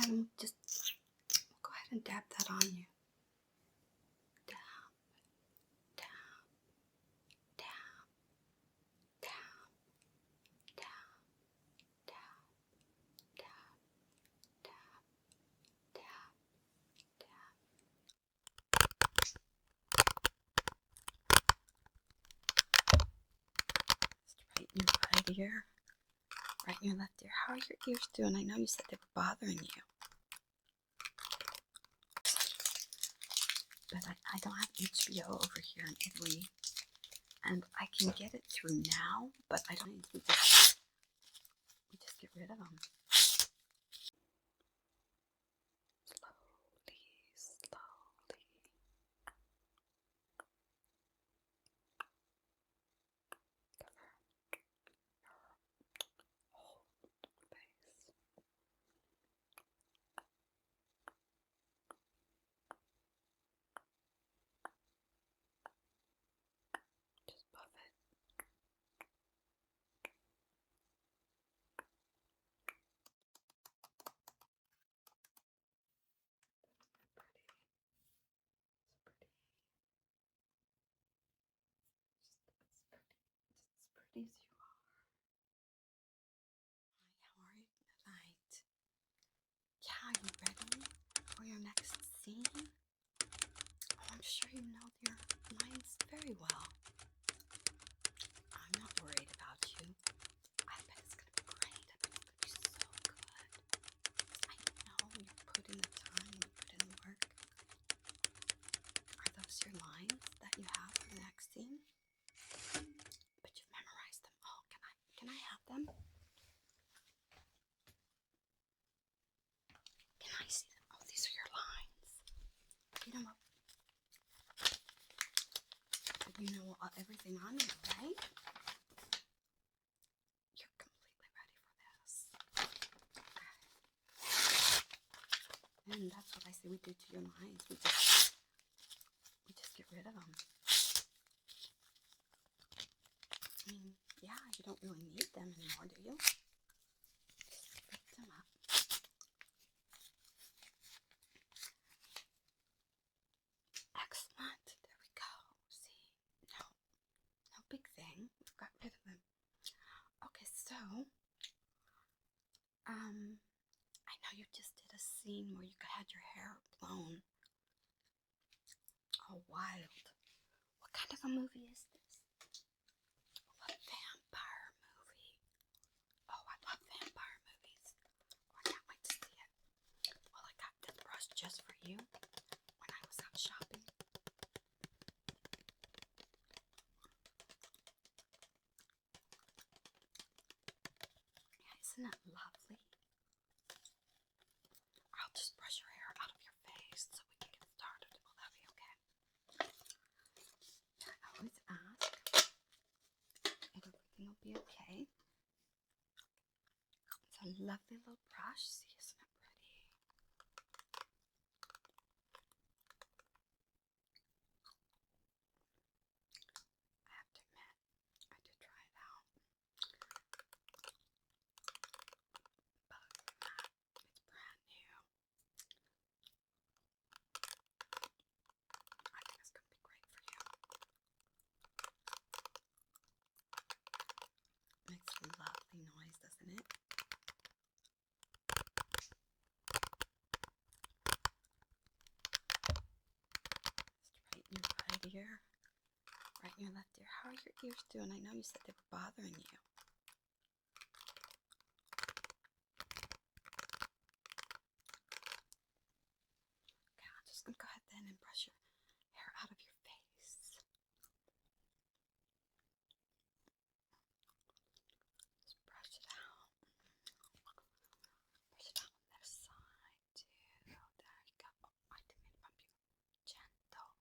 ahead and dab that on you. Dab, dab, dab, dab, dab, dab, dab, dab, dab, dab. Right in your right ear, right in your left ear. How are your ears doing? I know you said they were bothering you. But I don't have HBO over here in Italy, and I can get it through now, but I don't need to. We just get rid of them. Slowly, slowly. Cover your whole face. Just buff it. Pretty as you are. Hi, how are you tonight? Yeah, are you ready for your next scene? Oh, I'm sure you know your lines very well. I'm not worried about you. I bet it's gonna be great. I bet it's gonna be so good. I know you put in the time, you put in the work. Are those your lines that you have for the next scene? But you've memorized them all. Can I have them? Can I see them? Oh, these are your lines. You know what? You know everything on you, right? You're completely ready for this. Okay. And that's what I say we do to your lines. We just get rid of them. I mean, yeah, you don't really need them anymore, do you? Just pick them up. Excellent. There we go. See? No big thing. We've got rid of them. Okay, so, I know you just did a scene where you had your hair blown. Oh, wild. What kind of a movie is this? A vampire movie. Oh, I love vampire movies. Oh, I can't wait to see it. Well, I got this brush just for you when I was out shopping. Yeah, isn't it lovely? I'll just brush your hair out of your face so we can get started. Will that be okay? I always ask if everything will be okay. It's a lovely little brush. See, isn't it pretty? I have to admit, I did try it out. But other than that, it's brand new. I think it's going to be great for you. Makes a lovely noise, doesn't it? Just right in your right ear, right in your left ear. How are your ears doing? I know you said they were bothering you. Okay, I'm just going to go ahead then and brush your hair out of your face. Just brush it out. Brush it out on their side too. There you go. Oh, I didn't mean to bump you. Gently down.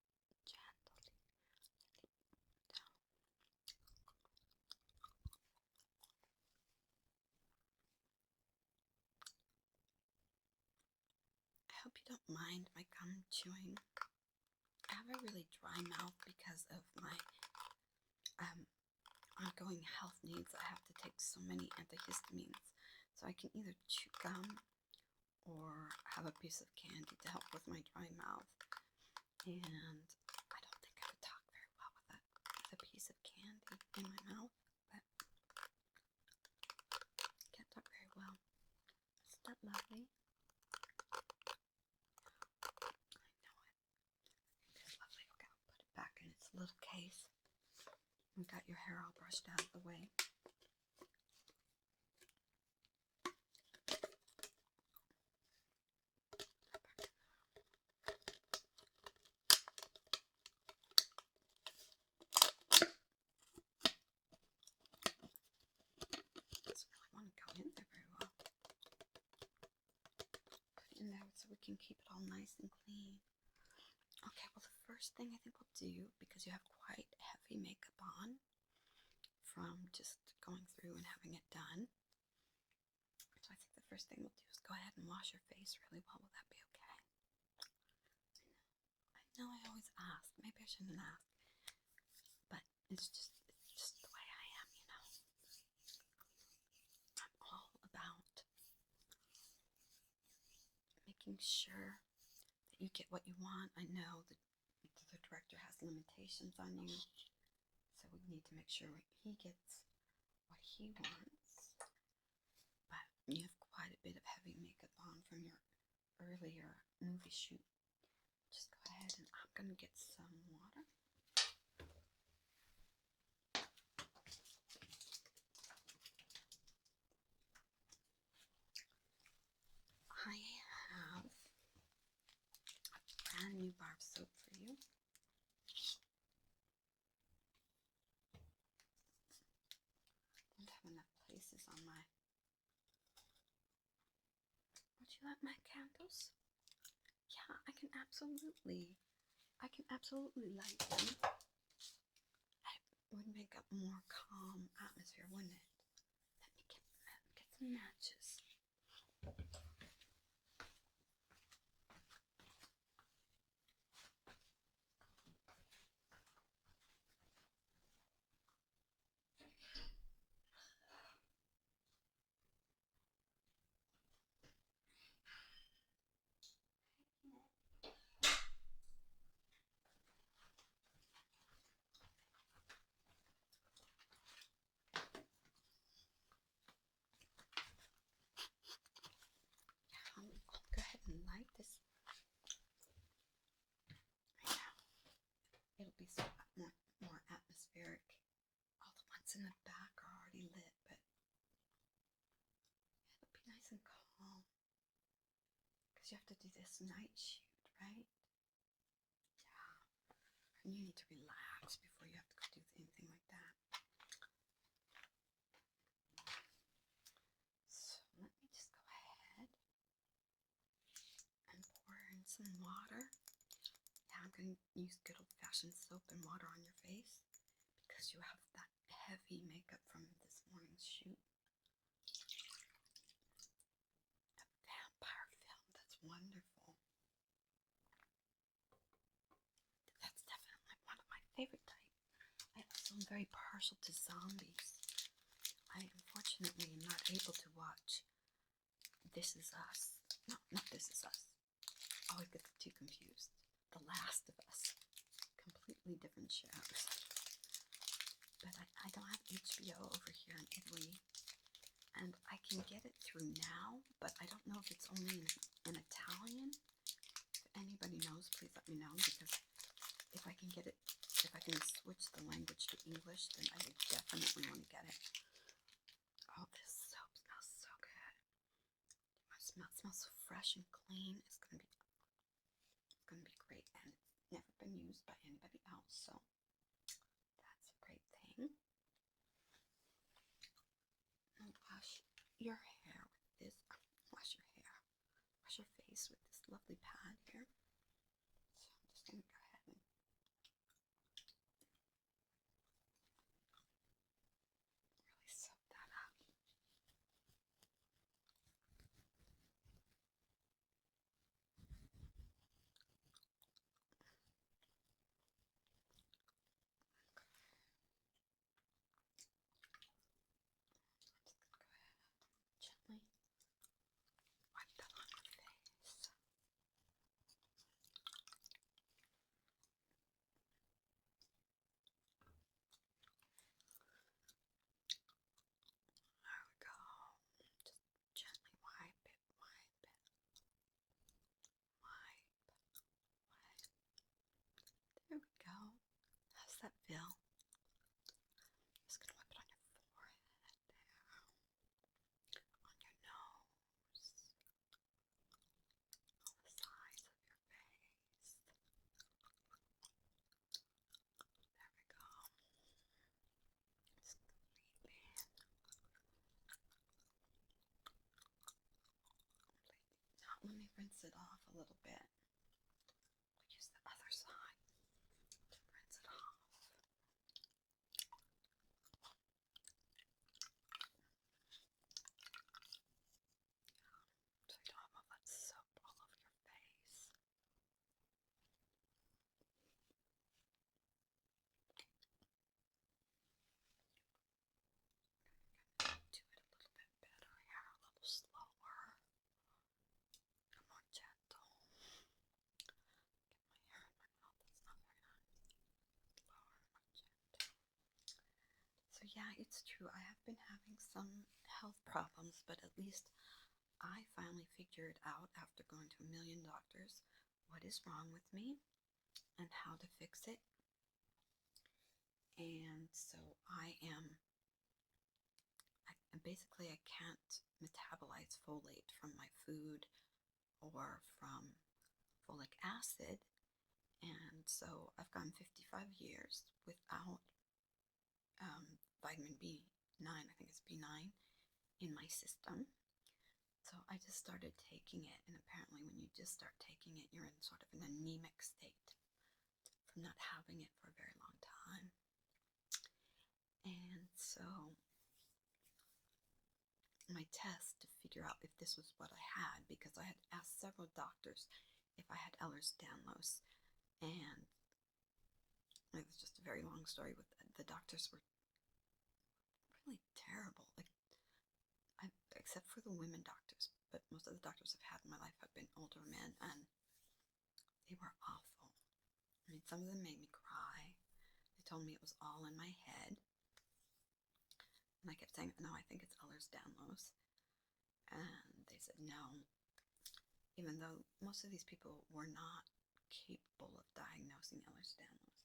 I hope you don't mind my gum chewing. I have a really dry mouth because of my ongoing health needs. I have to take so many antihistamines, so I can either chew gum or have a piece of candy to help with my dry mouth. And I don't think I would talk very well with a piece of candy in my mouth, but I can't talk very well. Isn't that lovely? I know it. It's lovely. Okay, I'll put it back in its little case. We got your hair all brushed out of the way. Doesn't really want to go in there very well. Put it in there so we can keep it all nice and clean. Okay, well the first thing I think we'll do, because you have quite heavy makeup on from just going through and having it done, so I think the first thing we'll do is go ahead and wash your face really well. Will that be okay? I know I always ask. Maybe I shouldn't ask. But it's just the way I am, you know. I'm all about making sure that you get what you want. I know that the director has limitations on you, so we need to make sure he gets what he wants. But you have quite a bit of heavy makeup on from your earlier movie shoot. Just go ahead and I'm going to get some water. I have a brand new bar of soap for you. I don't have enough places on my... Would you like my candles? Yeah, I can absolutely light them. It would make a more calm atmosphere, wouldn't it? Let me get some matches. I'll go ahead and light this. Right now, it'll be so more atmospheric. All the ones in the back are already lit, but it'll be nice and calm. Because you have to do this night shoot, right? Yeah. And you need to relax before you have to go do anything like that. So let me just go ahead and pour in some water. Yeah, I'm going to use good old-fashioned soap and water on your face because you have that heavy makeup from this morning's shoot. A vampire film, that's wonderful. That's definitely one of my favorite types. I also am very partial to zombies. I unfortunately am not able to watch This Is Us. No, not This Is Us. I always get the two confused. The Last of Us. Completely different shows. But I don't have HBO over here in Italy. And I can get it through Now, but I don't know if it's only in Italian. If anybody knows, please let me know, because if I can get it, if I can switch the language to English, then I would definitely want to get it. Oh, this soap smells so good. It smells so fresh and clean. It's gonna be great, and it's never been used by anybody else, so that's a great thing. And wash your hair with this. Wash your hair. Wash your face with this lovely pad here. So I'm just gonna go ahead and really soak that up. let me rinse it off a little bit. I'll use the other side to rinse it off. So you don't have all that soap all over your face. Do it a little bit better here, a little slower, more gentle. Get my hair in my mouth, that's not very nice. Lower, more gentle. So yeah, it's true, I have been having some health problems, but at least I finally figured out, after going to a million doctors, what is wrong with me and how to fix it. And so basically I can't metabolize folate from my food or from folic acid, and so I've gone 55 years without vitamin B9, I think it's B9, in my system. So I just started taking it, and apparently when you just start taking it, you're in sort of an anemic state from not having it for a very long time. And so my test to figure out if this was what I had, because I had asked several doctors if I had Elhers-Danlos, and it was just a very long story. With the doctors were really terrible, except for the women doctors, but most of the doctors I've had in my life have been older men, and they were awful. I mean, some of them made me cry. They told me it was all in my head, and I kept saying, no, I think it's Elhers-Danlos. And they said no, even though most of these people were not capable of diagnosing Elhers-Danlos.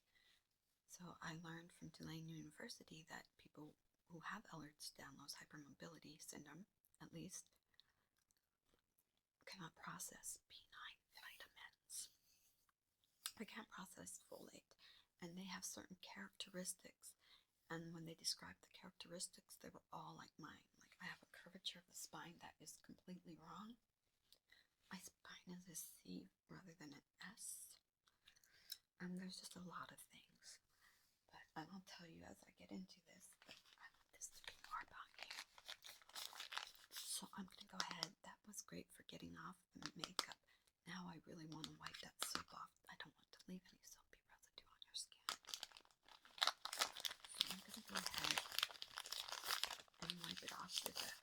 So I learned from Tulane University that people who have Elhers-Danlos hypermobility syndrome, at least, cannot process B9 vitamins. They can't process folate, and they have certain characteristics. And when they described the characteristics, they were all like mine. Like, I have a curvature of the spine that is completely wrong. My spine is a C rather than an S. And there's just a lot of things. But I'll tell you as I get into this, but I want this to be more about you. So I'm going to go ahead. That was great for getting off the makeup. Now I really want to wipe that soap off. I don't want to leave any soapy residue on your skin. So I'm going to go ahead and wipe it off with it.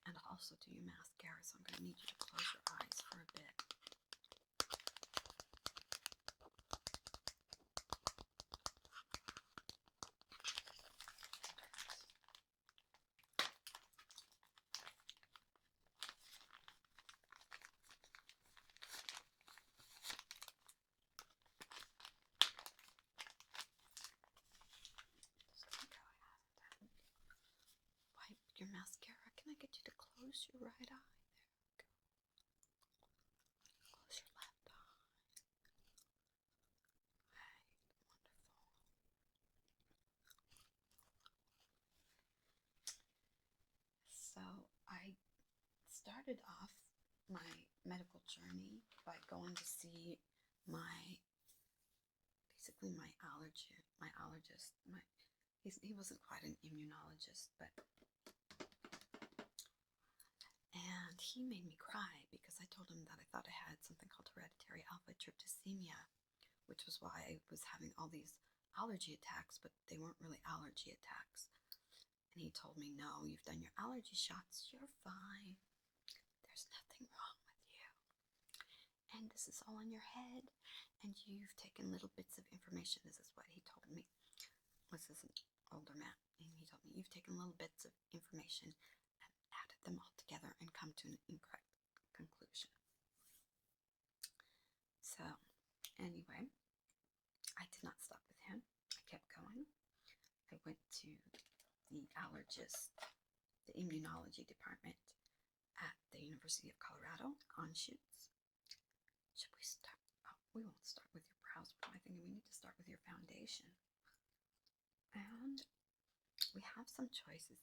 And I'll also do your mascara, so I'm going to need you to close your eyes for a bit. Wipe your mascara. Can I get you to close your right eye? There we go. Close your left eye. Right, wonderful. So I started off my medical journey by going to see basically my allergist. He wasn't quite an immunologist, and he made me cry because I told him that I thought I had something called hereditary alpha-tryptosemia, which was why I was having all these allergy attacks, but they weren't really allergy attacks. And he told me, no, you've done your allergy shots, you're fine. There's nothing wrong with you. And this is all in your head, and you've taken little bits of information. This is what he told me. This is an older man, and he told me, you've taken little bits of information and added them all together and come to an incorrect conclusion. So, anyway, I did not stop with him. I kept going. I went to the allergist, the immunology department at the University of Colorado on shoots. Should we start? Oh, we won't start with your brows. What am I thinking? We need to start with your foundation. And we have some choices.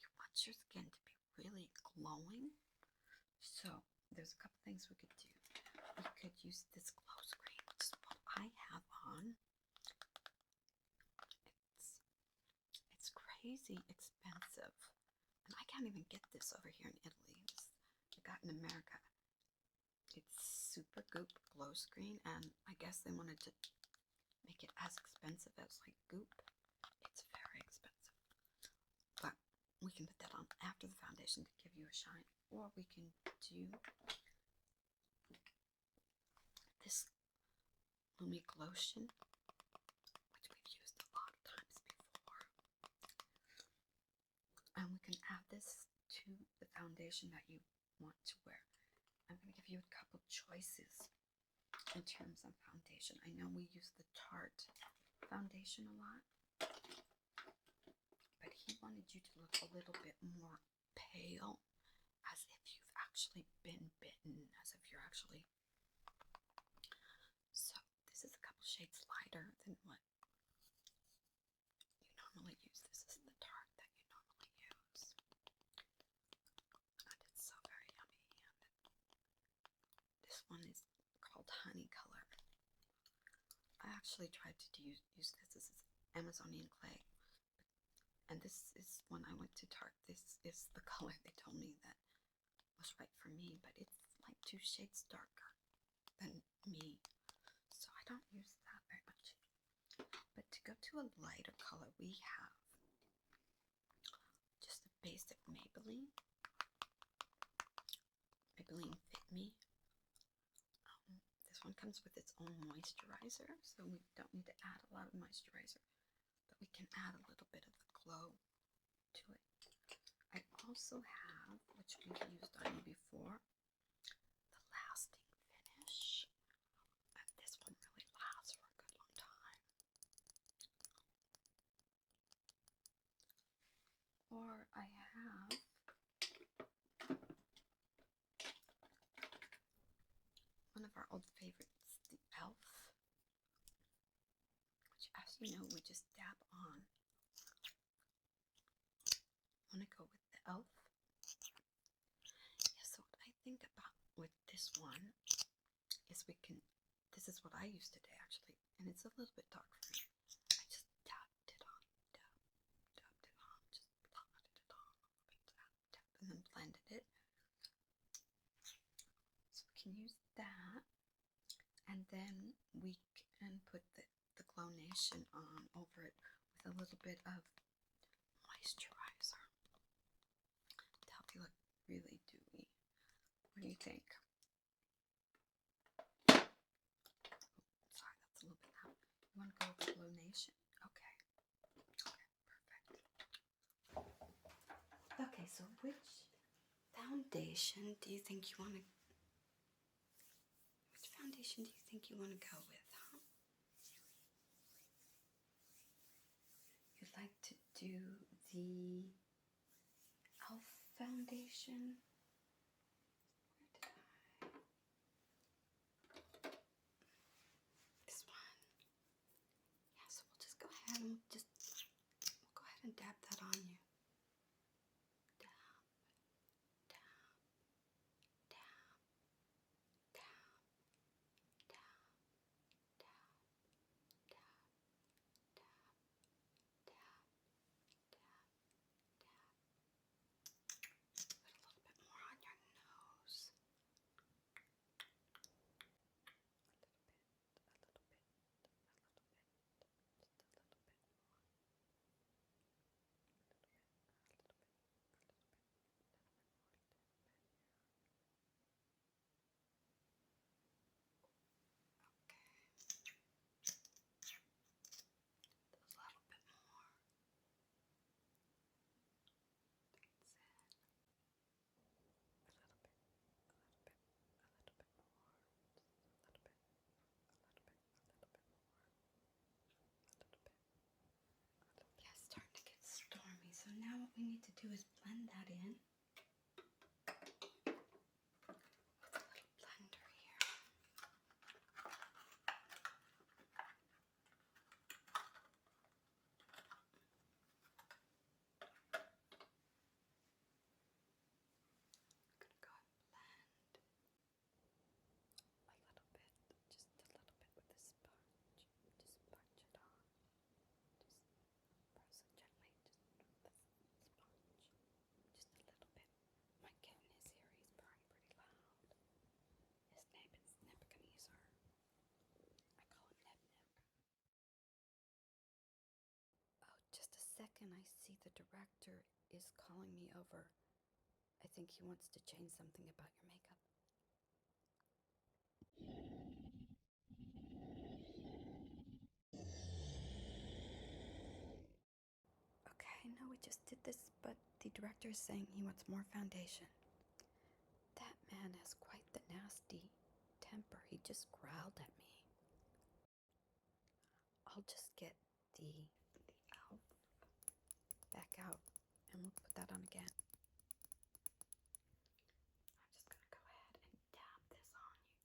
You want your skin to be really glowing, so there's a couple things we could do. We could use this glow screen, which is what I have on. It's crazy expensive, and I can't even get this over here in Italy. I got in America. It's super goop glow screen, and I guess they wanted to make it as expensive as like goop. It's very expensive, but we can put that on after the foundation to give you a shine, or we can do this Lumi Glotion, which we've used a lot of times before, and we can add this to the foundation that you want to wear. I'm going to give you a couple choices in terms of foundation. I know we use the Tarte foundation a lot, but he wanted you to look a little bit more pale, as if you've actually been bitten, as if you're actually... So this is a couple shades lighter than what you normally use. This is the Tarte that you normally use. And it's so very yummy. This one is called Honey Color. I actually tried to use this. This is Amazonian clay. And this is when I went to Tarte. This is the color they told me that was right for me. But it's like 2 shades darker than me. So I don't use that very much. But to go to a lighter color, we have just a basic Maybelline Fit Me. This one comes with its own moisturizer, so we don't need to add a lot of moisturizer, but we can add a little bit of the glow to it. I also have, which we've used on you before, the lasting finish. And this one really lasts for a good long time. Or I have one of our old favorites, the e.l.f., which, as you know, we just dab on. I want to go with the e.l.f. Yeah, so what I think about with this one is this is what I use today actually, and it's a little bit dark for me. I just dabbed it on, just blotted it on a little bit, tap, and then blended it. So we can use that, and then we can put the Glownation on over it with a little bit of moisturizer to help you look really dewy. What do you think? Oh, sorry, that's a little bit loud. You want to go with Glownation? Okay. Okay, perfect. Okay, so which foundation do you think you want to... Which foundation do you think you want to go with, huh? You'd like to do the e.l.f. foundation? Where did I... This one. Yeah, so we'll just go ahead and we'll go ahead and dab that on you. Dab, dab, dab, dab, dab, dab, dab, dab, dab, dab, dab, dab. Put a little bit more on your nose. Yeah, it's starting to get stormy. So now what we need to do is blend that in with a little blender here. I'm gonna go and blend. second I see the director is calling me over, I think he wants to change something about your makeup. Okay, no, we just did this, but the director is saying he wants more foundation. That man has quite the nasty temper. He just growled at me. I'll just get the elf back out and we'll put that on again. I'm just gonna go ahead and dab this on you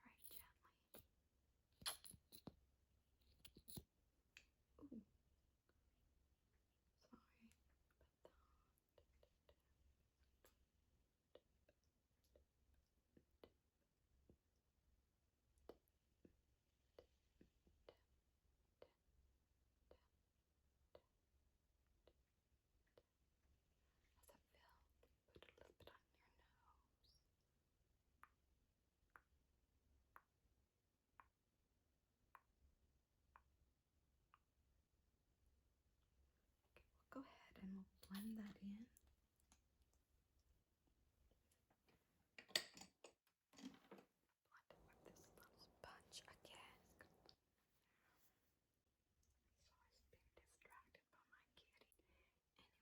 very gently. Ooh. Sorry about that. How's that feel? Put a little bit on your nose. Okay, we'll go ahead and we'll blend that in. Blend it with this little sponge again. Sorry, being distracted by my kitty.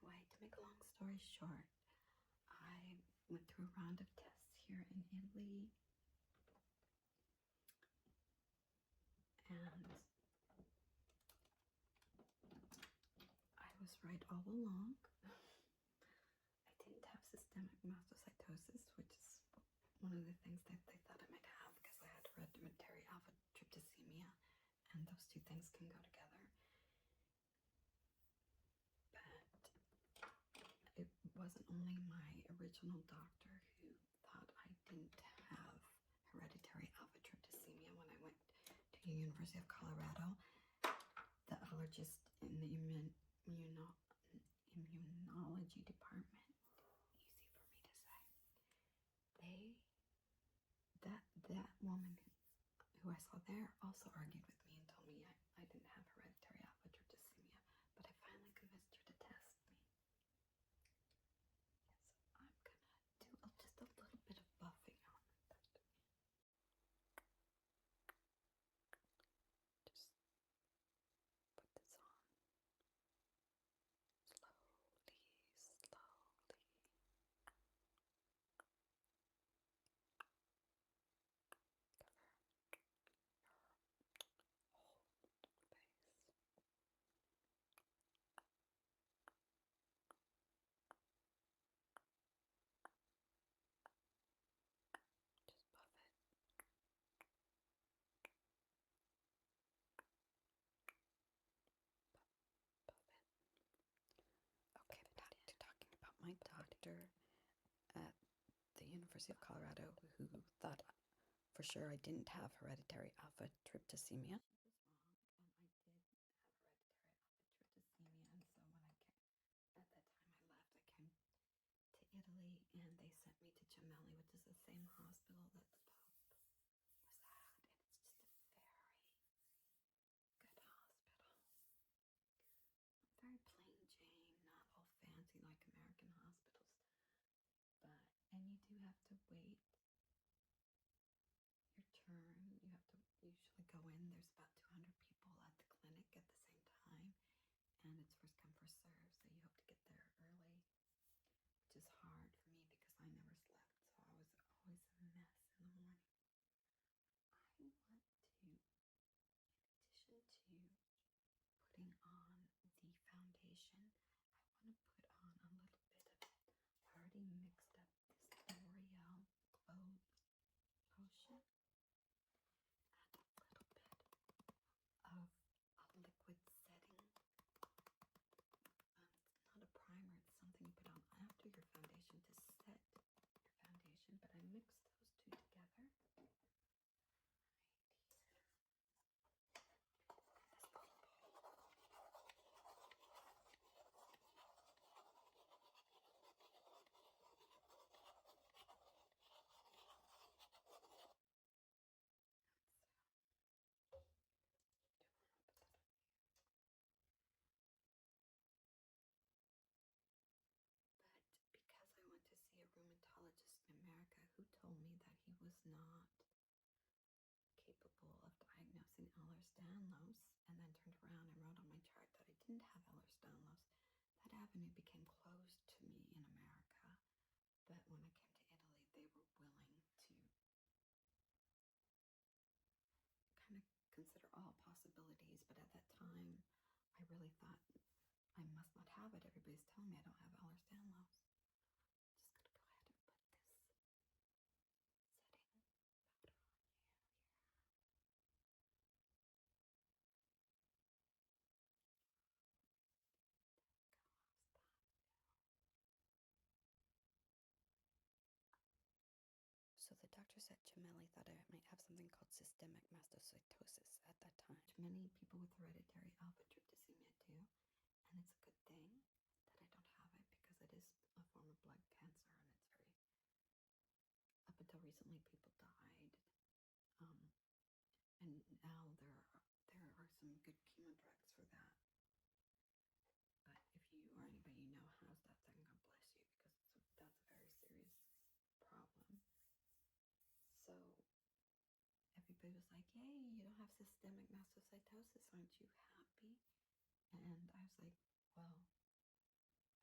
Anyway, to make a long story short, I went through a round of tests here in Italy, and I was right all along. I didn't have systemic mastocytosis, which is one of the things that they thought I might have because I had hereditary alpha tryptophanemia, and those two things can go together. But it wasn't only my original doctor who thought I didn't have hereditary alpha tryptophanemia when I went to the University of Colorado. The allergist in the immunology department, easy for me to say, that woman who I saw there also argued with me and told me I didn't have hereditary alpha tryptophanemia, but I finally convinced her to test me. So I'm gonna do just a little bit of buffing on it. Just put this on slowly, slowly. Cover your whole face. Just buff it. Buff it. Okay, back to talking about my doctor at the University of Colorado who thought for sure I didn't have hereditary alpha tryptophanemia. She was wrong, and I did have hereditary alpha tryptophanemia, and so when at that time I left, I came to Italy, and they sent me to Gemelli, which is the same hospital that the Pope was at, and it's just a very good hospital. Very plain Jane, not all fancy like American hospitals, and you do have to wait your turn. You have to usually go in. There's about 200 people at the clinic at the same time, and it's first come, first serve, so you hope to get there early, which is hard for me because I never slept, so I was always a mess in the morning. I want to, in addition to putting on the foundation, I want to put on a little bit of, I already mixed up this L'Oreal Glow Potion and a little bit of a liquid setting. It's not a primer, it's something you put on after your foundation was not capable of diagnosing Elhers-Danlos, and then turned around and wrote on my chart that I didn't have Elhers-Danlos, that avenue became closed to me in America. But when I came to Italy, they were willing to kind of consider all possibilities. But at that time, I really thought, I must not have it. Everybody's telling me I don't have Elhers-Danlos. Just gonna go ahead and put this setting powder on you here. So the doctor said Gemelli thought I might have something called systemic mastocytosis at that time. Many people with hereditary alpha-tryptophanemia do, and it's a good thing that I don't have it because it is a form of blood cancer, and it's very, up until recently people died, and now there are some good chemo drugs for that. But if you or anybody you know has that, then God bless you, because that's a very serious problem. So everybody was like, yay, you don't have systemic mastocytosis, aren't you happy? And I was like, well,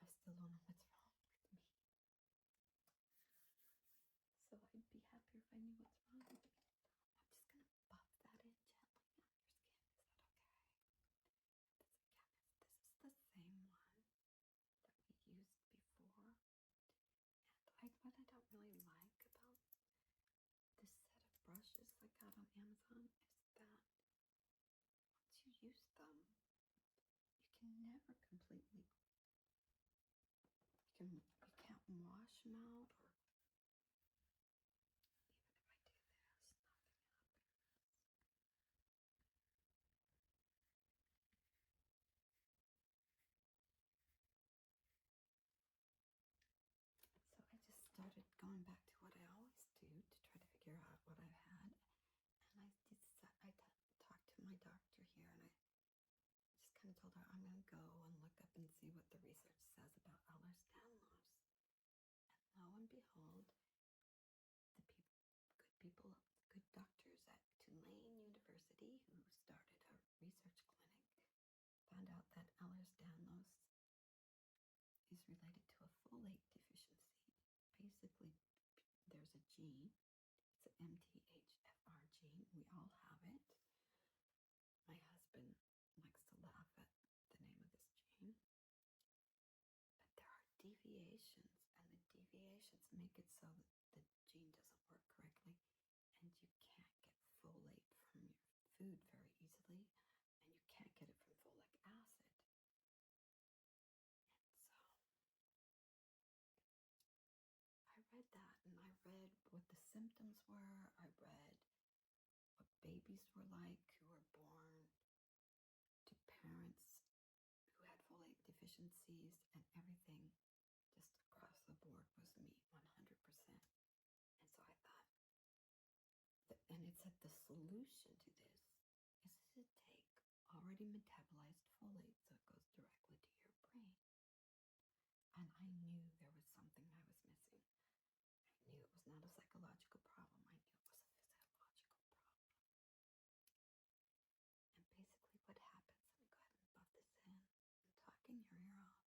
I still don't know what's wrong with me. So I'd be happier if I knew what's wrong with me. I'm just going to buff that in gently on your skin. Is that okay? This is the same one that we used before. And what I don't really like about this set of brushes I got on Amazon is that once you use them, you can never completely, you can't wash them out, or even if I do this, nothing happens. So I just started going back to what I always do to try to figure out what I've had, and I talked to my doctor here, and I just kind of told her I'm going to go and look up and see what the research says about Elhers-Danlos. And lo and behold, good doctors at Tulane University who started a research clinic found out that Elhers-Danlos is related to a folate deficiency. Basically, there's a gene. It's an MTHR gene. We all have it. My husband likes to laugh at the name of this gene. But there are deviations, and the deviations make it so that the gene doesn't work correctly, and you can't get folate from your food very easily, and you can't get it from folic acid. And so I read that, and I read what the symptoms were. I read what babies were like who were born to parents who had folate deficiencies, and everything just across the board was me 100%. And so I thought, and it said the solution to this is to take already metabolized folate so it goes directly to your brain. And I knew there was something I was missing. I knew it was not a psychological problem. I knew it was a physiological problem. And basically what happens, let me go ahead and buff this in. I'm talking your ear off.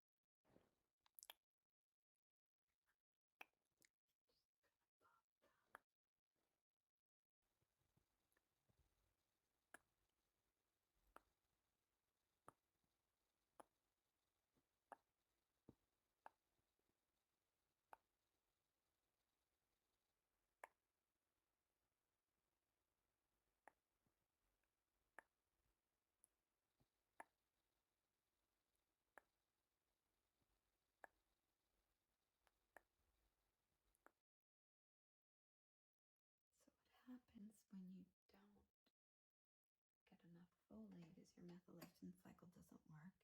So what happens when you don't get enough folate is your methylation cycle doesn't work,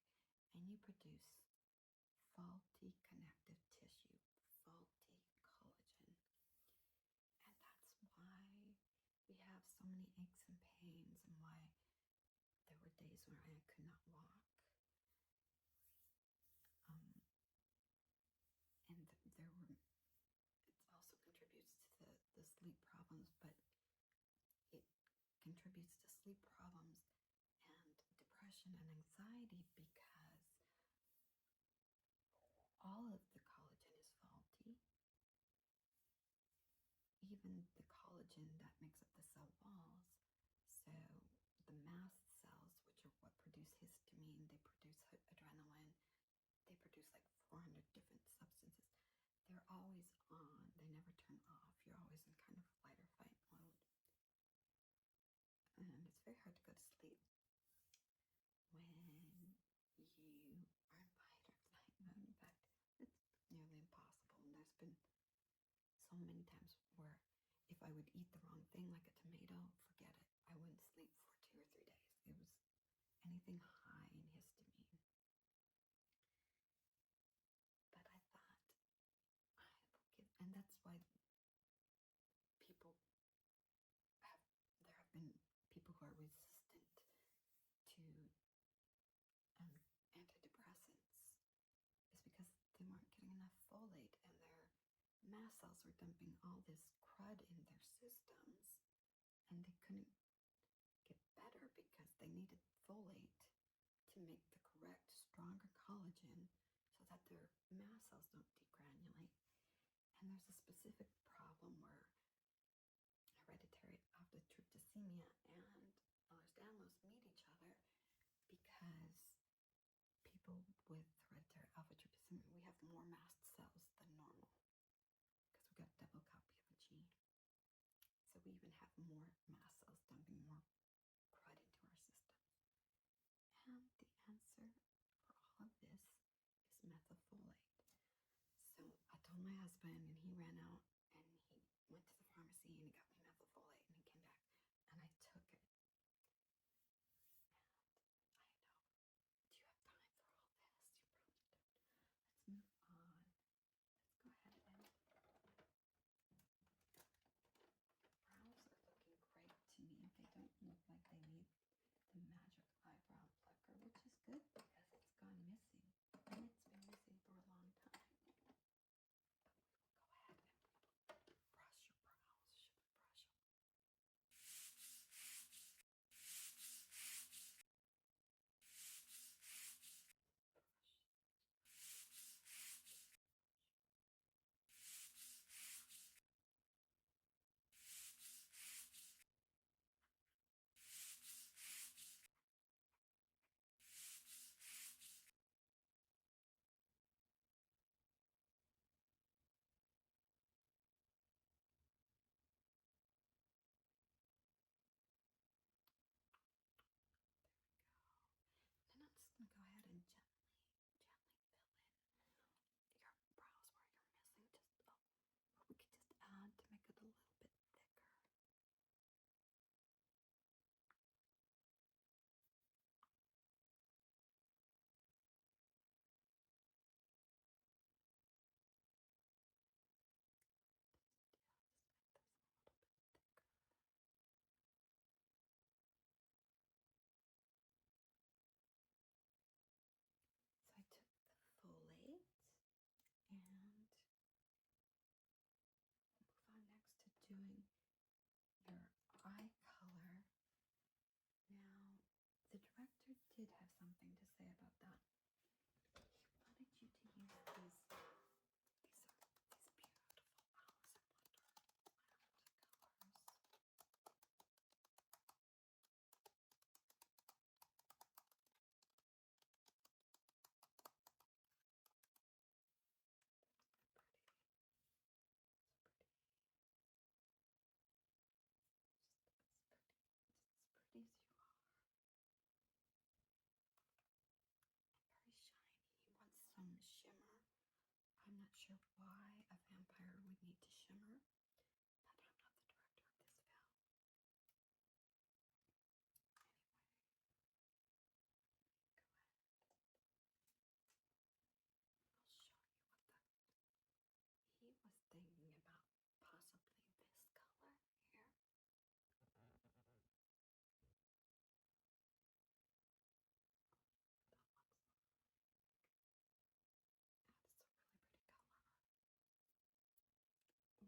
and you produce faulty connective tissue, faulty collagen. And that's why we have so many aches and pains, and why there were days where I could not walk. And it also contributes to the sleep problems contributes to sleep problems and depression and anxiety because all of the collagen is faulty. Even the collagen that makes up the cell walls. So the mast cells, which are what produce histamine, they produce adrenaline, they produce like 400 different substances. They're always on, they never turn off. You're always in kind of fight or fight mode. And it's very hard to go to sleep when you are in fight or flight mode. In fact, it's nearly impossible. And there's been so many times where if I would eat the wrong thing, like a tomato, forget it. I wouldn't sleep for 2 or 3 days. It was anything high in histamine. But I thought, I will give, and that's why there have been people who are resistant to antidepressants, is because they weren't getting enough folate and their mast cells were dumping all this crud in their systems and they couldn't get better because they needed folate to make the correct, stronger collagen so that their mast cells don't degranulate. And there's a specific problem where hereditary alpha-tryptosemia and Elhers-Danlos meet each other because people with hereditary alpha-tryptosemia, we have more mast cells than normal because we've got a double copy of a gene. So we even have more mast cells dumping more crud into our systems. And the answer for all of this is methylfolate. So I told my husband, and he ran out and he went to the pharmacy and he got me methylfolate, and he came back and I took it. And I know, do you have time for all this? You probably don't. Let's move on. Let's go ahead and your brows are looking great to me. They don't look like they need the magic eyebrow plucker, which is good because it's gone missing. And it's been missing for a long time. But we will go ahead and brush your brows. Should we brush them? Then I'm just going to go ahead and gently fill in your brows where you're missing just what we could just add to make it a little bit thicker. So I took the folate and we'll move on next to doing your eye color. Now, the director did have something to say about that. He wanted you to use these beautiful Alice in Wonderland colors. Pretty as you are. Very shiny. He wants some shimmer. I'm not sure why a vampire would need to shimmer, but I'm not the director of this film. Anyway, go ahead. I'll show you what he was thinking about, possibly this color here. That is a really pretty color. Or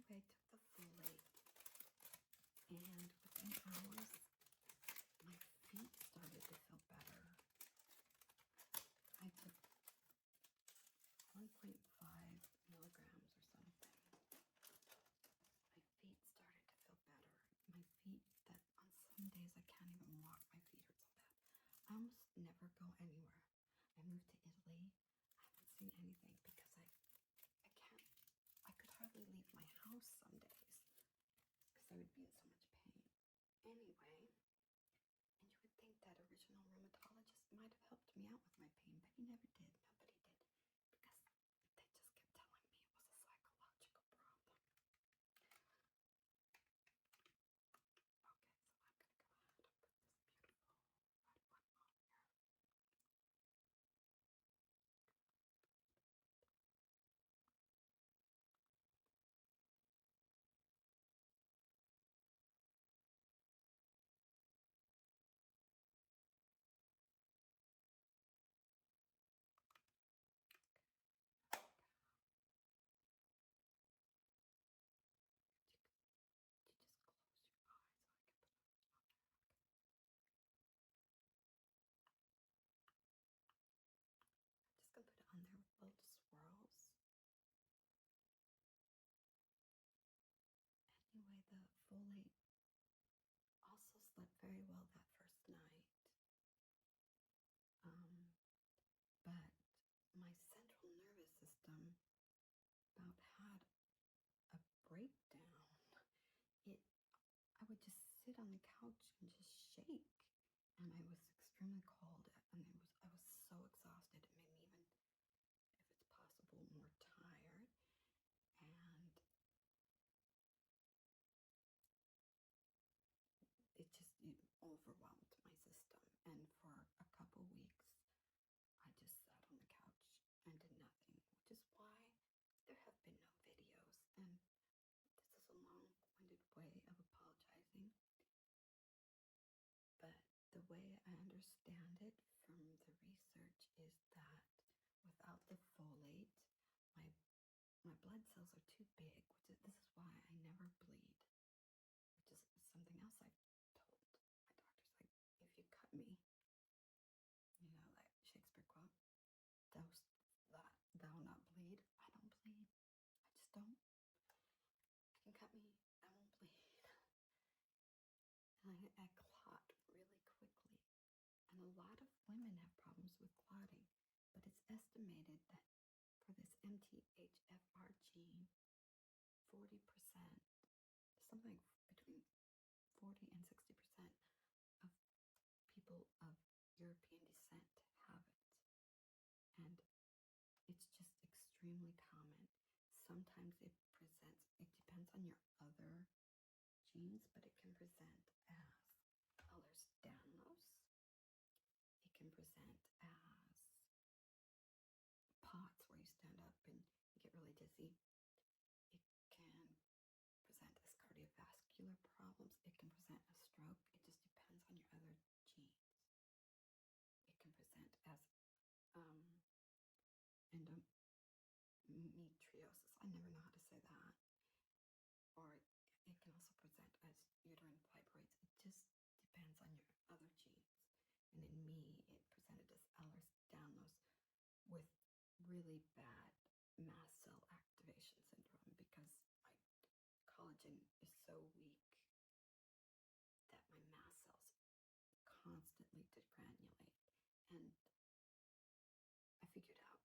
Anyway, I took the folate, and within hours, my feet started to feel better. I took 1.5 milligrams or something. My feet started to feel better. My feet, that on some days I can't even walk, my feet hurt so bad. I almost never go anywhere. I moved to Italy. I haven't seen anything because I could hardly leave my house some days because I would be in so much pain. Anyway, and you would think that original rheumatologist might have helped me out with my pain, but he never did. Nobody did. Because they just kept telling me it was a psychological problem. Okay, so I'm going to go ahead and put this beautiful red one on here. You just close your eyes so I can put it on there. I'm just going to put it on there with little swirls. Anyway, the folate also slept very well that first night. But my central nervous system about had a breakdown. I would just sit on the couch and just shake, and I was extremely cold, and I was so exhausted. It made me even, if it's possible, more tired, and it overwhelmed my system. And for a couple weeks, I just sat on the couch and did nothing, which is why there have been no videos. And this is a long-winded way of apologizing. But the way I understand it from the research is that without the folate, my blood cells are too big, this is why I never bleed, which is something else I've told my doctors. Like, if you cut me, like Shakespeare quote, thou not bleed. I don't bleed. I just don't. You can cut me, I won't bleed. And I clot really quickly. And a lot of women have problems with clotting, but it's estimated that for this MTHR gene, 40%, something between 40 and 60% of people of European descent have it. And it's just extremely common. Sometimes it depends on your other genes, but it can present as Elhers-Danlos. It can present as POTS, where you stand up and you get really dizzy. It can present as cardiovascular problems. It can present as stroke. It just depends on your other genes. It can present as endometriosis. I never know how to say that. Or it can also present as uterine fibroids. It just depends on your other genes. And in me, it presented as Elhers-Danlos with really bad mast cell activation syndrome, because my collagen is so weak that my mast cells constantly degranulate. And I figured out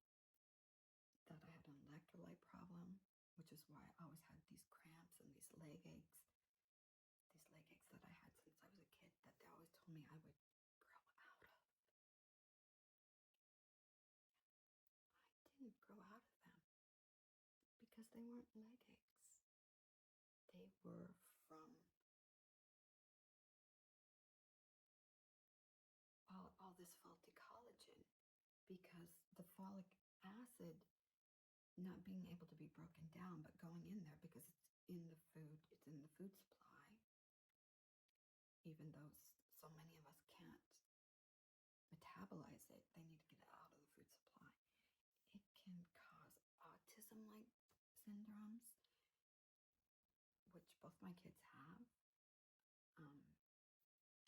that I had an electrolyte problem, which is why I always had these cramps and these leg aches. These leg aches that I had since I was a kid, that they always told me I would grow out of. I didn't grow out of them because they weren't leg aches. They were from all this faulty collagen, because the folic acid not being able to be broken down, but going in there because it's in the food supply, even though so many of us can't metabolize it, they need to get it out of the food supply. It can cause autism-like syndromes. both my kids have.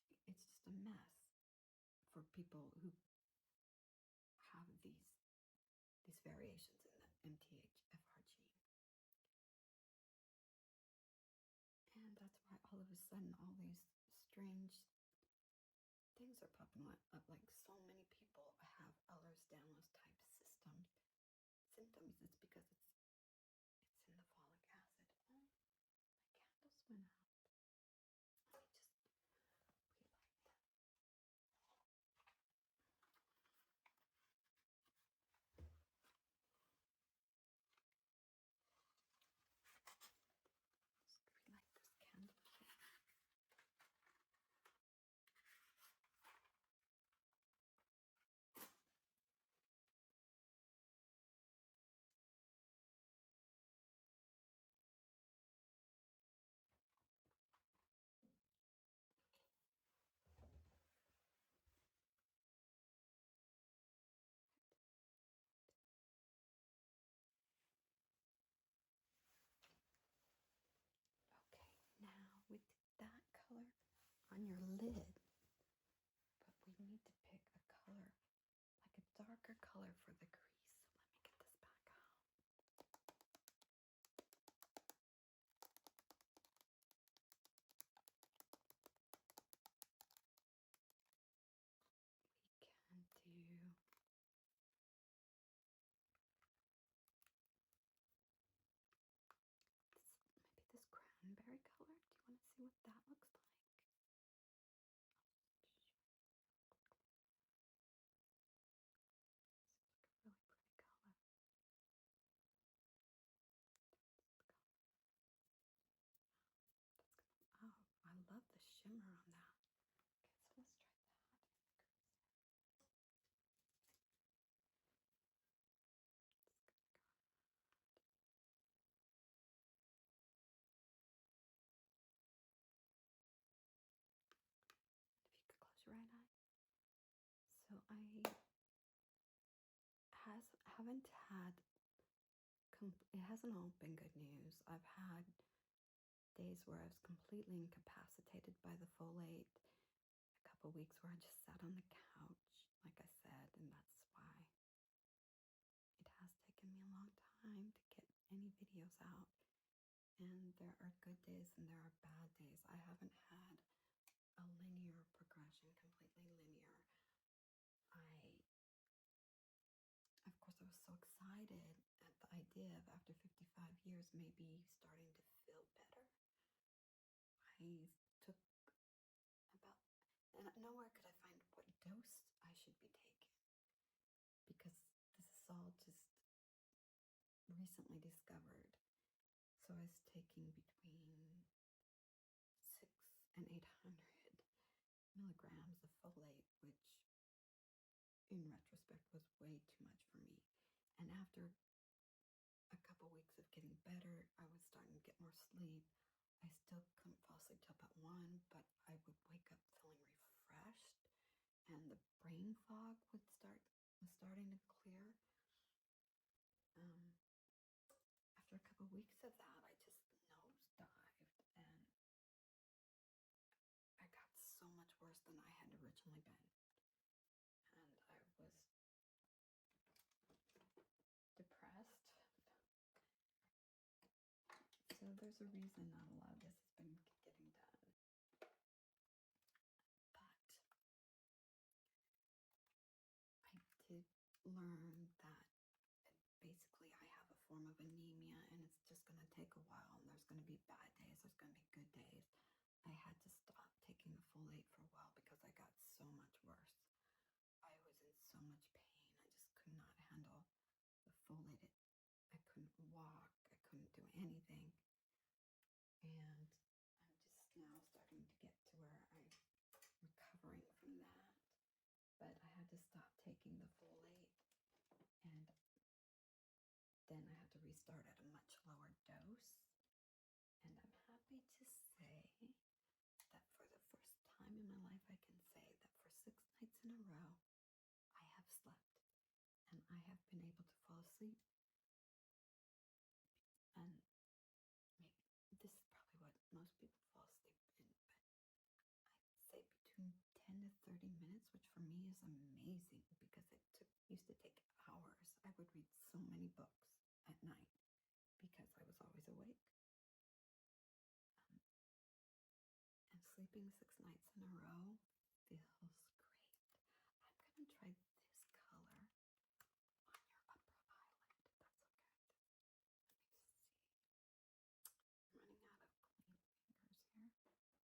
It's just a mess for people who have these variations in the MTHR gene. And that's why all of a sudden all these strange things are popping up. Like so many people have Elhers-Danlos type symptoms. It's because it's in the folic acid. Oh, my candles went out. Let me just relight them. Just relight this candle. Okay, now we did that color on your lid, but we need to pick a color, like a darker color for the crease. So let me get this back out. We can do maybe this cranberry color. Do you want to see what that looks like? Seems like a really pretty color. Oh, I love the shimmer on that. Okay, so let's try that. If you could close your right eye. So I haven't had, it hasn't all been good news. I've had days where I was completely incapacitated by the folate, a couple weeks where I just sat on the couch, like I said, and that's why it has taken me a long time to get any videos out. And there are good days and there are bad days. I haven't had a linear progression, completely linear. Of course, I was so excited at the idea of after 55 years maybe starting to feel better. I took about, and nowhere could I find what dose I should be taking, because this is all just recently discovered. So I was taking between 600 and 800 milligrams of folate, which in retrospect was way too much for me. And after a couple weeks of getting better, I was starting to get more sleep. I still couldn't fall asleep till about 1, but I would wake up feeling refreshed, and the brain fog was starting to clear. After a couple weeks of that, I just nosedived, and I got so much worse than I had originally been. And I was depressed. So there's a reason not a lot of this has been getting done. But I did learn that basically I have a form of anemia, and it's just going to take a while, and there's going to be bad days, there's going to be good days. I had to stop taking the folate for a while because I got so much worse. I was in so much pain. I just could not handle the folate. I couldn't walk. I couldn't do anything. And I'm just now starting to get to where I'm recovering from that. But I had to stop taking the folate, and then I had to restart at a much lower dose. And I'm happy to say that for the first time in my life, I can say that for 6 nights in a row, I have slept, and I have been able to fall asleep. And maybe this is probably what minutes, which for me is amazing because it used to take hours. I would read so many books at night because I was always awake. And sleeping 6 nights in a row feels great. I'm going to try this color on your upper eyelid. That's okay. Let me see. I'm running out of clean fingers here.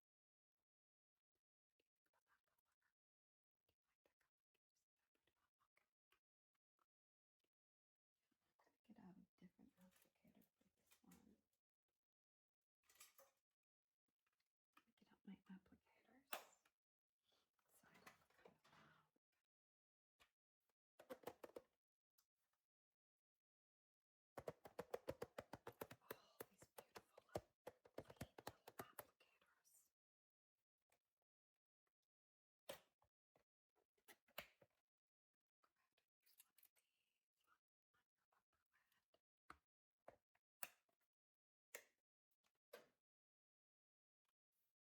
What do you think about that color? Do you like that color? Do you see that pretty well? Okay. I'm going to get out a different applicator for this one. Get out my applicators. So I look kind of loud. Oh, these beautiful clean little applicators.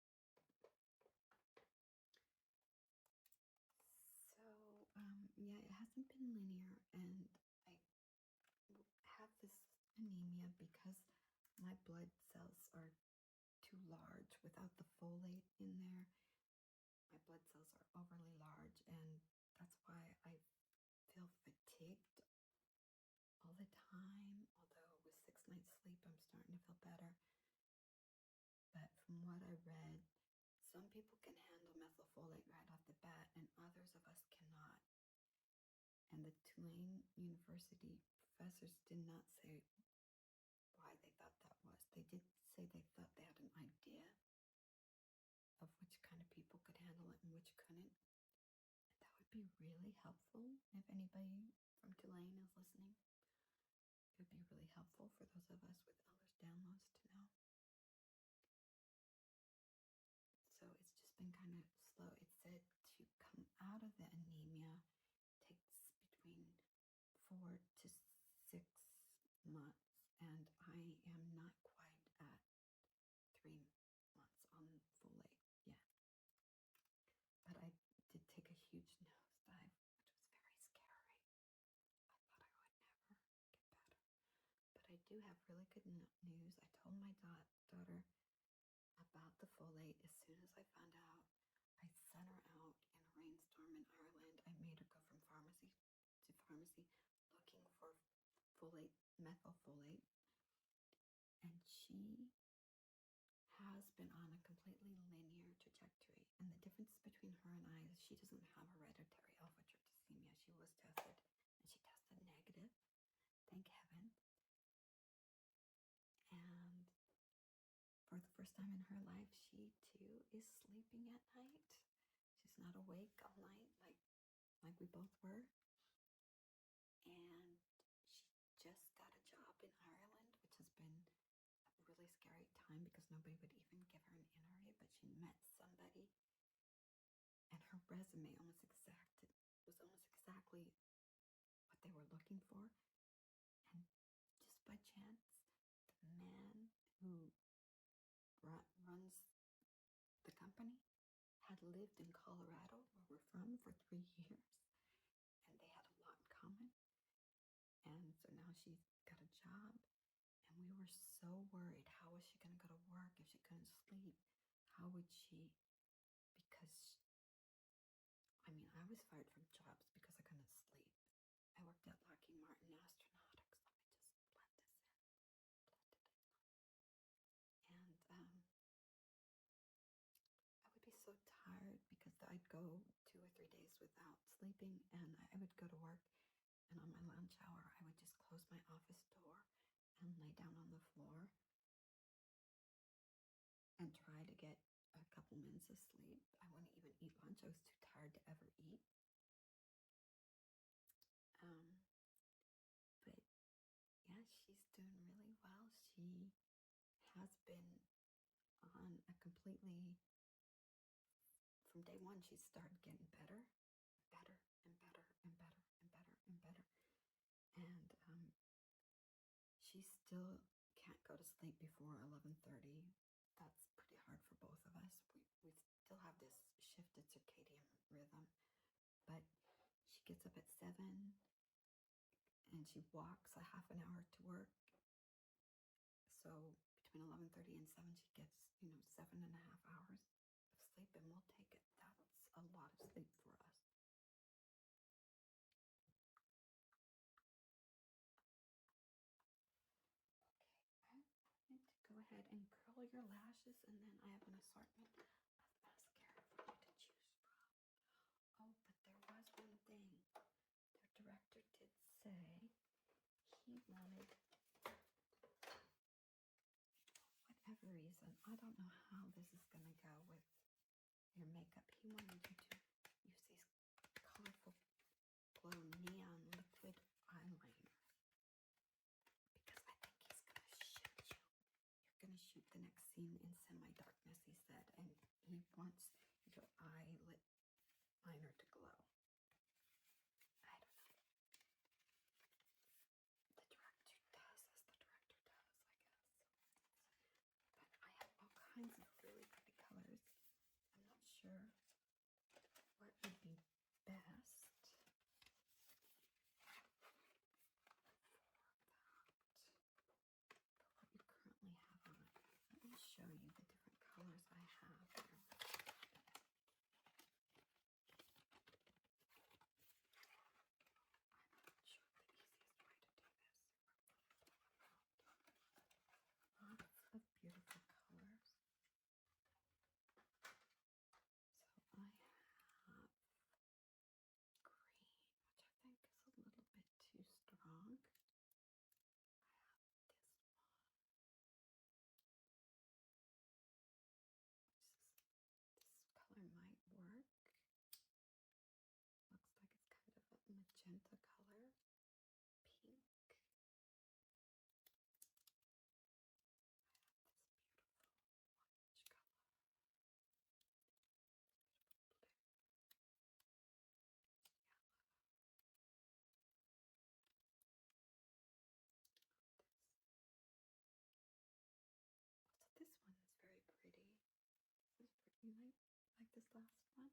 Go ahead and use one of these on your upper lid. So, yeah, it hasn't been linear, and I have this anemia because my blood cells are too large without the folate in there. My blood cells are overly large, and that's why I feel fatigued all the time. Although with 6 nights sleep, I'm starting to feel better. But from what I read, some people can handle methylfolate right off the bat, and others of us cannot. And the Tulane University professors did not say why they thought that was. They did say they thought they had an idea of which kind of people could handle it and which couldn't. And that would be really helpful if anybody from Tulane is listening. It would be really helpful for those of us with Elhers-Danlos to know. So it's just been kind of slow. It said to come out of the anemia takes between 4 to 6 months, and I am not quite at 3 months on folate yet. But I did take a huge nosedive, which was very scary. I thought I would never get better. But I do have really good news. I told my daughter about the folate as soon as I found out. I sent her out in a rainstorm in Ireland. I made her go from pharmacy to pharmacy looking for folate, methylfolate, and she has been on a completely linear trajectory. And the difference between her and I is she doesn't have hereditary alpha-tryptophanemia. She was tested, and she tested negative. Thank heaven. And for the first time in her life, she too is sleeping at night. She's not awake all night like we both were. And she just got a job in Ireland, which has been a really scary time because nobody would even give her an interview, but she met somebody, and her resume was almost exactly what they were looking for. And just by chance, the man who runs the company had lived in Colorado, where we're from, for 3 years, and they had a lot in common. And so now she's got a job, and we were so worried. How was she going to go to work if she couldn't sleep? How would she? Because, I was fired from jobs because I couldn't sleep. I worked at Lockheed Martin Astronautics. Let me just blend this in. And I would be so tired because I'd go 2 or 3 days without sleeping, and I would go to work, and on my lunch hour, I would just close my office door and lay down on the floor and try to get a couple minutes of sleep. I wouldn't even eat lunch. I was too tired to ever eat. But yeah, she's doing really well. She has been on a completely, from day one, she started getting better and better and better and better and better and better. And she still can't go to sleep before 11:30. That's pretty hard for both of us. We still have this shifted circadian rhythm but she gets up at 7 and she walks a half an hour to work. So between 11:30 and 7, she gets, 7.5 hours of sleep, and we'll take it. That's a lot of sleep for us. Okay, I need to go ahead and curl your lashes, and then I have an assortment of mascara for you to choose from. Oh, but there was one thing. The director did say he wanted, for whatever reason, I don't know how this is going to go with your makeup. He wanted you to use these colorful glow neon liquid eyeliner, because I think he's going to shoot you. You're going to shoot the next scene in semi-darkness, he said, and he wants your eyeliner to glow. I don't know. The director does as the director does, I guess. But I have all kinds of really pretty colors. I'm not sure what would be best for what you currently have on. Let me show you the different colors I have here. I'm not sure the easiest way to do this. Lots of beautiful colors. So I have green, which I think is a little bit too strong. I have this one. This color might work. Looks like it's kind of a magenta color. Pink. I have this beautiful orange color. This beautiful blue. Yellow. Also, this one is very pretty. This is pretty, like this last one. Go ahead. Let's put those on here.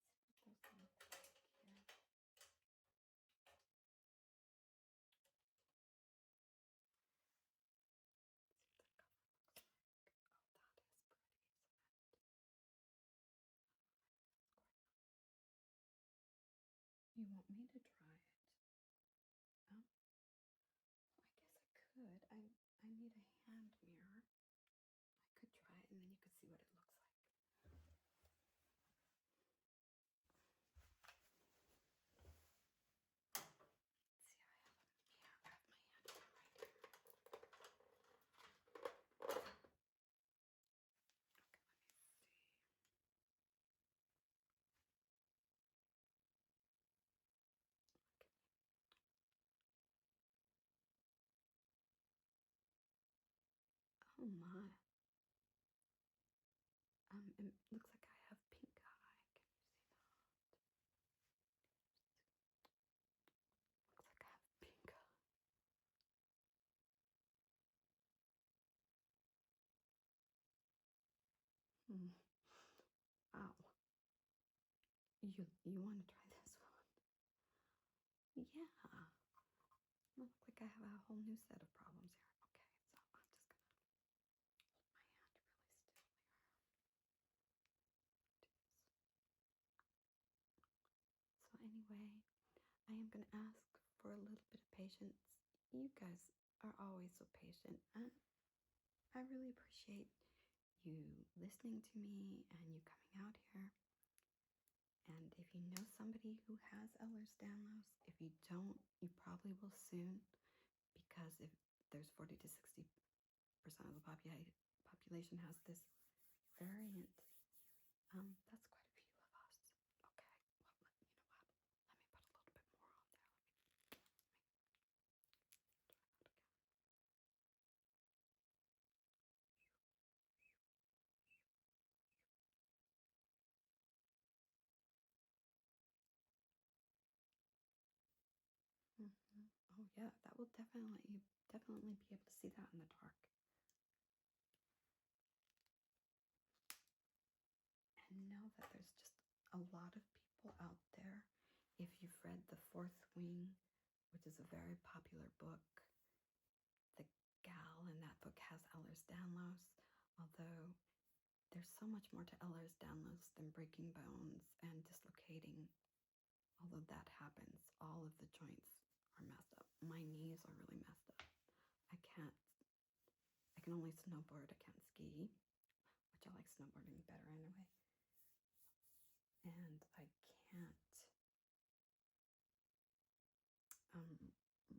See what the color looks like. Oh, that is pretty, isn't it? You want me to try it? Oh, well, I guess I could. I need a hand mirror. I could try it, and then you could see what it looks like. Let's see, I have a mirror. I have my hand mirror right here. Okay, let me see. Okay. Oh my. It looks like I have pink eye. Can you see that? Looks like I have pink eye. Wow. You want to try this one? Yeah. Look like I have a whole new set of problems here. Okay, so I'm just gonna hold my hand really still here. So anyway, I am gonna ask for a little bit of patience. You guys are always so patient, and I really appreciate you listening to me and you coming out here. And if you know somebody who has Elhers-Danlos, if you don't, you probably will soon, because if there's 40 to 60% of the population has this variant, that's quite a few of us. Okay, well, you know what? Let me put a little bit more on there. Let me try that again. Oh yeah, that will definitely be able to see that in the dark. And no that there's just a lot of people out there. If you've read The Fourth Wing, which is a very popular book, the gal in that book has Elhers-Danlos, although there's so much more to Elhers-Danlos than breaking bones and dislocating. Although that happens, all of the joints are messed up. My knees are really messed up. I can only snowboard, I can't ski, which I like snowboarding better anyway. And I can't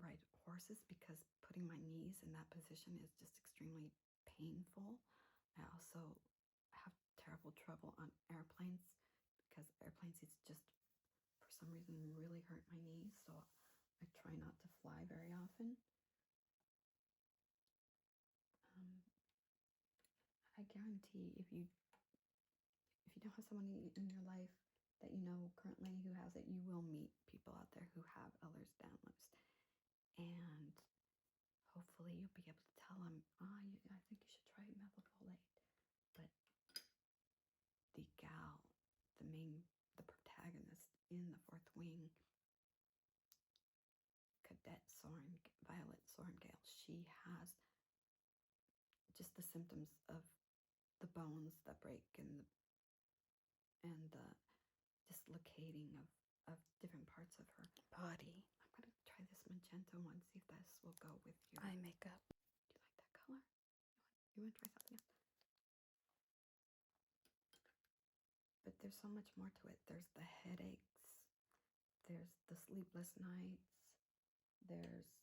ride horses because putting my knees in that position is just extremely painful. I also have terrible trouble on airplanes because airplane seats just for some reason really hurt my knees, so I try not to fly very often. I guarantee if you don't have someone in your life that you know currently who has it, you will meet people out there who have Elhers-Danlos, and hopefully you'll be able to tell them, I think you should try methylfolate. But the gal, the protagonist in The Fourth Wing, Cadet Violet Sorengale, she has just the symptoms of the bones that break and the dislocating of different parts of her body. I'm going to try this magenta one, see if this will go with your eye makeup. Do you like that color? You want to try something else? But there's so much more to it. There's the headaches, there's the sleepless nights, there's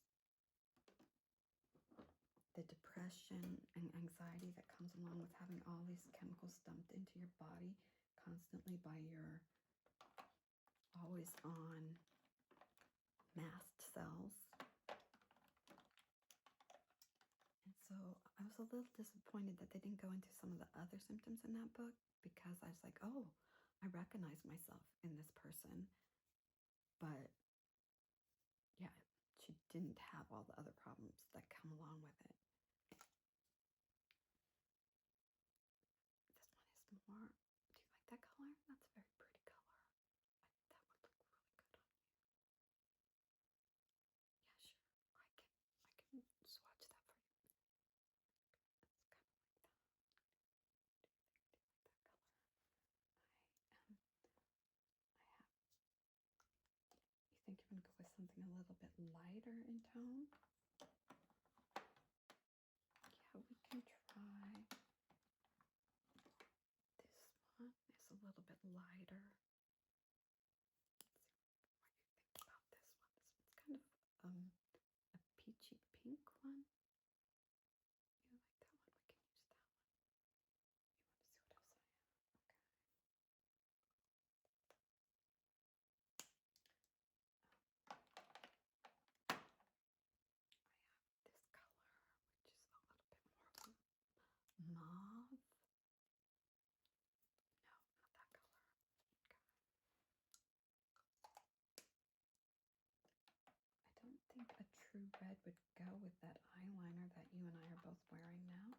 the depression and anxiety that comes along with having all these chemicals dumped into your body constantly by your always on mast cells. And so I was a little disappointed that they didn't go into some of the other symptoms in that book, because I was like, oh, I recognize myself in this person. But yeah, she didn't have all the other problems that come along with it. This one is more, do you like that color? That's a very pretty color. That would look really good on you. Yeah, sure. I can swatch that for you. It's kind of like that. Do you like that color? I have. You think you're gonna go with something a little bit lighter in tone? Yeah, we can try. This one is a little bit lighter. Let's see what you think about this one. This one's kind of a peachy pink one. You like that one? We can use that one. You want to see what else I have? Okay. I have this color, which is a little bit more mauve. No, not that color. Okay. I don't think a true red would go with that eyeliner that you and I are both wearing now.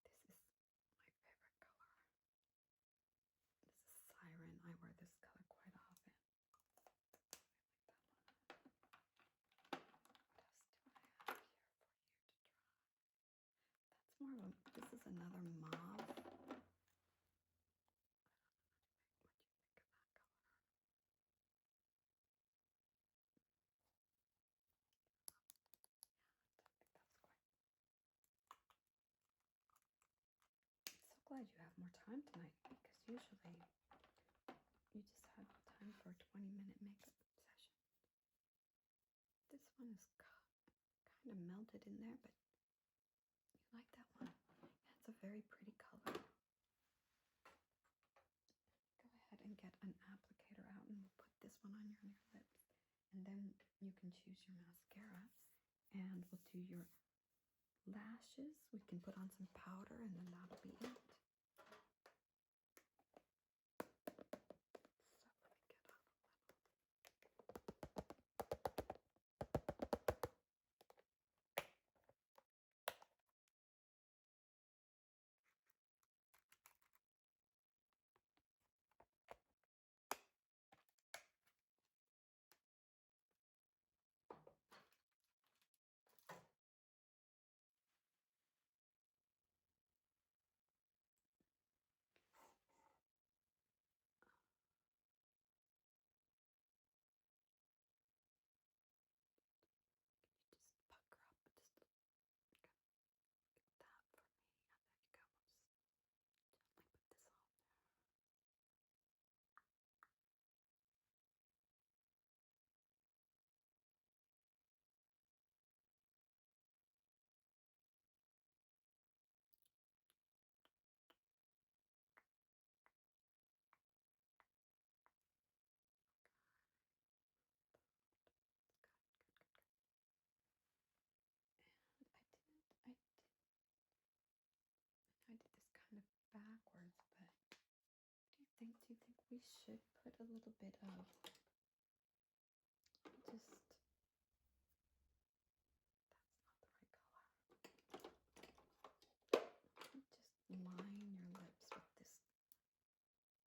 This is my favorite color. This is Siren. I wear this color quite often. I like that one. What else do I have here for you to try? That's more of a, this is another mauve. What do you think of that color? Yeah, I think that's quite. I'm so glad you have more time tonight, because usually you just have time for a 20-minute makeup session. This one is kind of melted in there, but you like that one? Yeah, it's a very pretty color. Go ahead and get an applicator out, and we'll put this one on your lips. And then you can choose your mascara, and we'll do your lashes. We can put on some powder, and then that'll be it. So let me get out a little. Do you think we should put a little bit of just, that's not the right color. Just line your lips with this color. Again,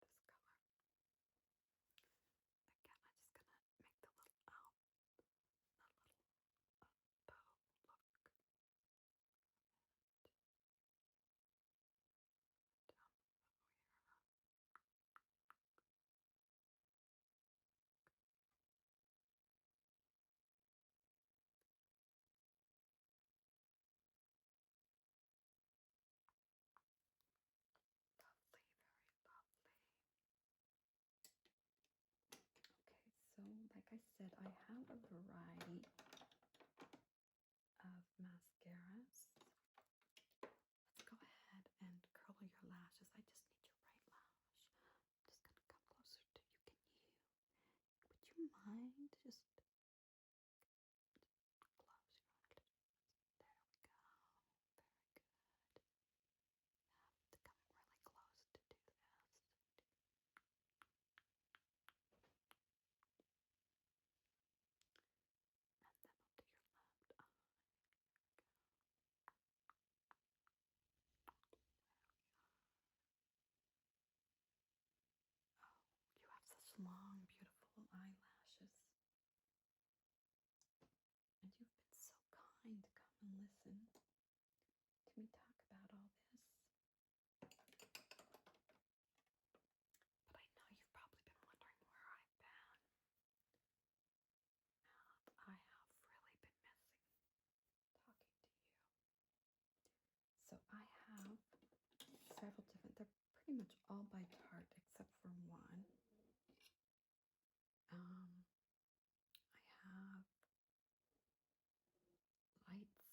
I'm just gonna make the little bow look down here. Lovely, very lovely. Okay, so like I said, I have a variety of mascaras. Let's go ahead and curl your lashes. I just need your right lash. I'm just gonna come closer to you. Would you mind just close your eyelids? There we go. Very good. You have to come really close to do this. And then I'll do your left eye. Oh, you have such long, beautiful eyelashes. And you've been so kind to come and listen to me talk about all this. But I know you've probably been wondering where I've been. And I have really been missing talking to you. So I have several different, they're pretty much all by Tarte except for one. I have lights,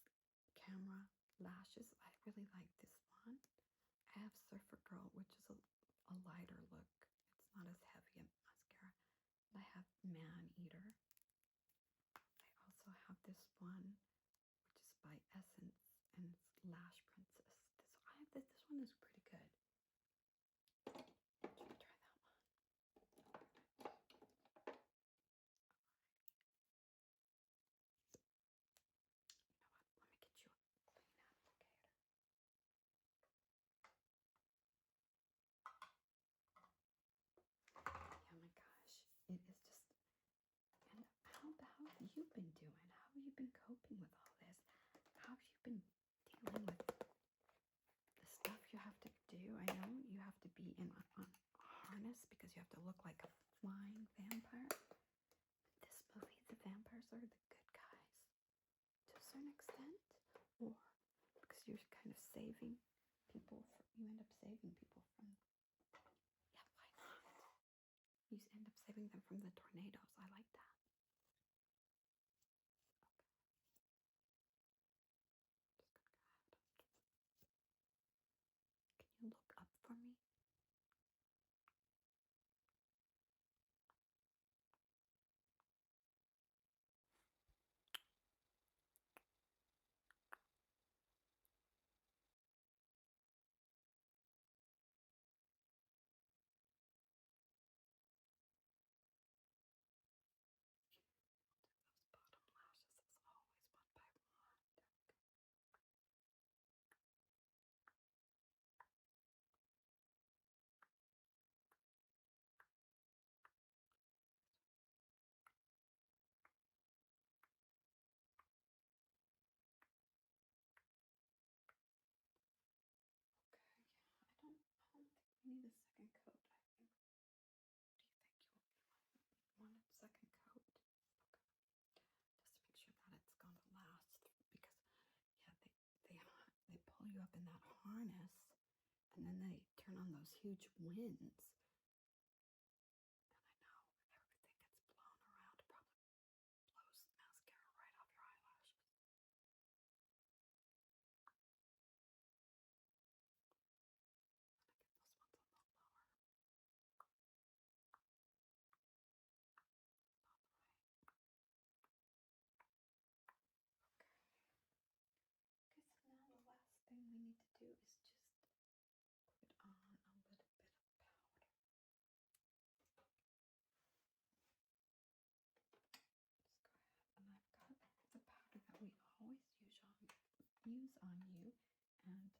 camera, lashes. I really like this one. I have Surfer Girl, which is a lighter look. It's not as heavy a mascara. I have Man Eater. I also have this one, which is by Essence, and it's Lash Princess. This one is pretty good. Should we try that one? You know what? Let me get you a clean applicator. Yeah, my gosh, it is just. And how have you been doing? How have you been coping with all this? How have you been dealing with the stuff you have to do? I know you have to be in a harness because you have to look like a flying vampire. In this movie, the vampires are the good guys to a certain extent, or because you're kind of saving people. You end up saving people from. Yeah, why not? You end up saving them from the tornadoes. I like that. Okay. Just gonna go ahead. Can you look up for me? Those bottom lashes is always one by one. There we go. Okay, yeah, I don't think we need a second coat. I think. Do you think you want a second coat? Okay. Just to make sure that it's gonna last, because yeah, they pull you up in that harness, and then they turn on those huge winds, and I know everything gets blown around. It probably blows mascara right off your eyelashes. I'm gonna get those ones a little lower. All right. Okay. Okay, so now the last thing we need to do is just put on a little bit of powder. use on you, and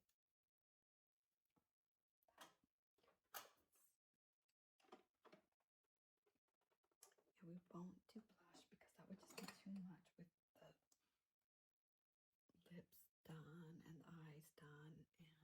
we won't do blush because that would just be too much with the lips done and the eyes done, and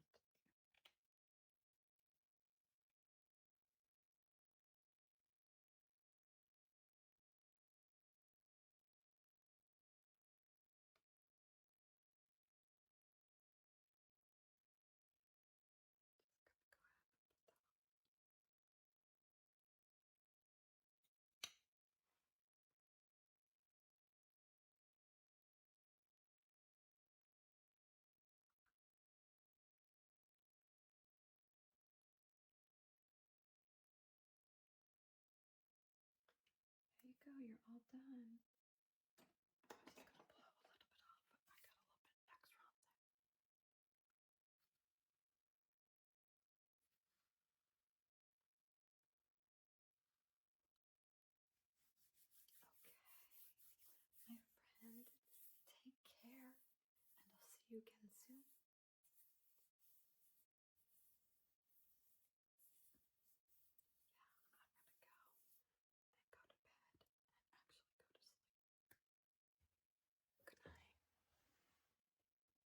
there you go, you're all done. I'm just gonna blow a little bit off. I got a little bit extra on there. Okay, my friend, take care, and I'll see you again